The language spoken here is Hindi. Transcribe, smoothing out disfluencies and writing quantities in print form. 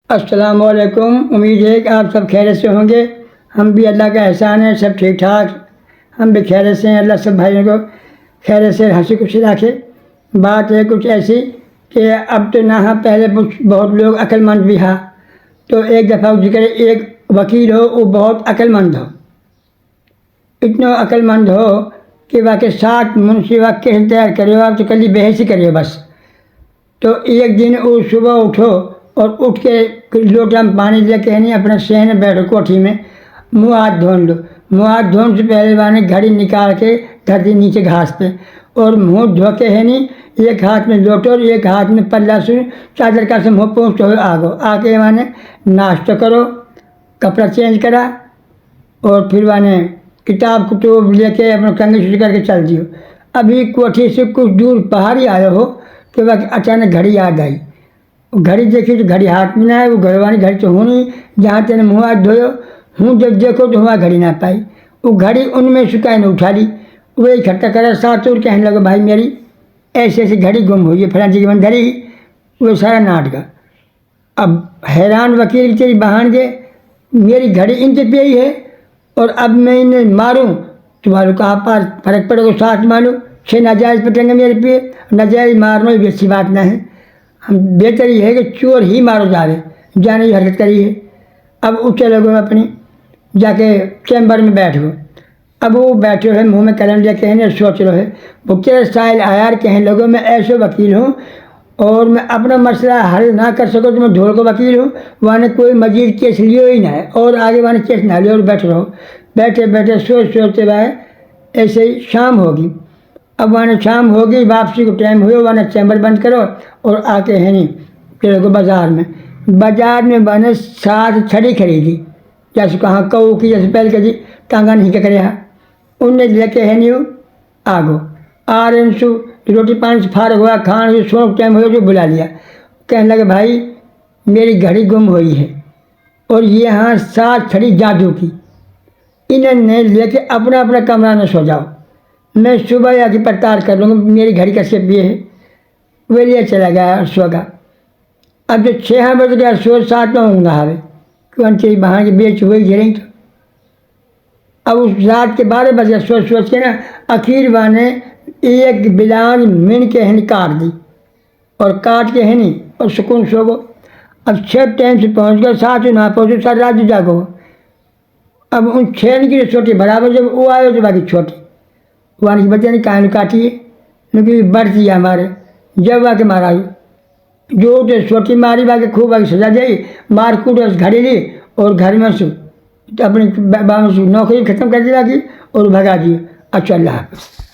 अस्सलाम वालेकुम। उम्मीद है कि आप सब खैरियत से होंगे। हम भी अल्लाह का एहसान है, सब ठीक ठाक, हम भी खैरियत से हैं। अल्लाह सब भाइयों को खैरियत से हंसी खुशी रखे। बात है कुछ ऐसी कि अब तो ना पहले बहुत लोग अक्लमंद भी हा, तो एक दफ़ा जिक्र एक वकील हो, वो बहुत अक्लमंद हो, इतना अक्लमंद हो कि वाकई 7 मुंशी वक्त तैयार करो आप तो कल बहस ही करिए बस। तो एक दिन वो सुबह उठो और उठ के लोटा में पानी लेके नहीं अपने सहने बैठो कोठी में, मुँह हाथ धोन लो। मुँह हाथ धोने से पहले वाने घड़ी निकाल के धर दी नीचे घास पे, और मुँह धो के है नहीं, एक हाथ में लोटो और एक हाथ में पल्ला से चादर का से मुँह पहुँचते हुए आगो आके माने नाश्ता करो, कपड़ा चेंज करा और फिर माने किताब कुतुब लेके अपना कंघी छुट्टी करके चल दियो। अभी कोठी से कुछ दूर पहाड़ी आया हो कि वह अचानक घड़ी याद आई। घड़ी देखी तो घड़ी हाथ में ना है, वो घरवानी घड़ी तो हो नहीं, जहाँ तेने मुँह हाथ धोयो हूँ जब देखो तो वहाँ घड़ी ना पाई। वो घड़ी उनमें सुखाए ने उठा ली, वही इकट्ठा करा साथ और कहने लगे भाई मेरी ऐसे ऐसी घड़ी गुम हुई है, फलां जी की मन धरी, वो सारा नाटक। अब हैरान वकील तेरी बहान के मेरी घड़ी इनके पे ही है और अब मैं इन्हें मारूं तुम्हारे कहाँ पार फर्क पड़ेगा, साथ मारूं 6 नाजायज़ पटेंगे मेरे पे, नाजायज़ मारना ही अच्छी बात ना है। हम बेहतर ये है कि चोर ही मारो जावे, जाने की हरकत करी है। अब उठे लोगों अपनी जाके चैम्बर में बैठ गो। अब वो बैठे है मुँह में कलम लेके कहने सोच रहे वो क्या साइल आयार कहने लोगों मैं ऐसे वकील हूँ और मैं अपना मसला हल ना कर सको तो मैं ढोल को वकील हूँ, वहाँ कोई मजीद केस लियो ही ना है और आगे वहाँ केस ना लियो और बैठ रहो। बैठे बैठे सोचते भाई ऐसे ही शाम होगी। अब वहाँ शाम होगी, वापसी को टाइम हुआ, वहाँ चैम्बर बंद करो और आके है नहीं फिर को बाज़ार में मैंने 7 छड़ी खरीदी, जैसे कहाँ कऊ की जैसे पहले कभी टांगा नहीं के करे उनने लेके है नहीं आगो आ रहे सु रोटी पानी से फार हुआ खान सो टाइम हुआ जो बुला लिया। कहने लगे भाई मेरी घड़ी गुम हुई है और ये यहाँ 7 छड़ी जादू की, इन्होंने लेके अपना अपना कमरा में सो जाओ, मैं सुबह आके पड़ताल कर लूँगा मेरी घड़ी कैसे भी है। वे लिए चला गया सोगा। अब जो 6 बज गया सो 7 में होंगे हवे कौन चीज बहान के बेच हुई झेलें। तो अब उस रात के 12 बजे सोच के ना आखिर वाने एक बिलान मिन के हनी काट दी और काट के हनी और सुकून सो गो। अब 6 टाइम से पहुँच गए, 7 ना पहुँचो सारी रात जागो। अब उन 6 की छोटी बराबर जब वो आए तो बाकी छोटी वानी की बच्चे ने कान काटी है लेकिन बढ़ती है हमारे जब आके मारा जो तो छोटी मारी बाकी खूब आगे सजा जाई मार कूट घड़ी ली और घर में से अपनी नौकरी ख़त्म कर दी बाकी और भगा दी। अच्छा अल्लाह हाफ़िज़।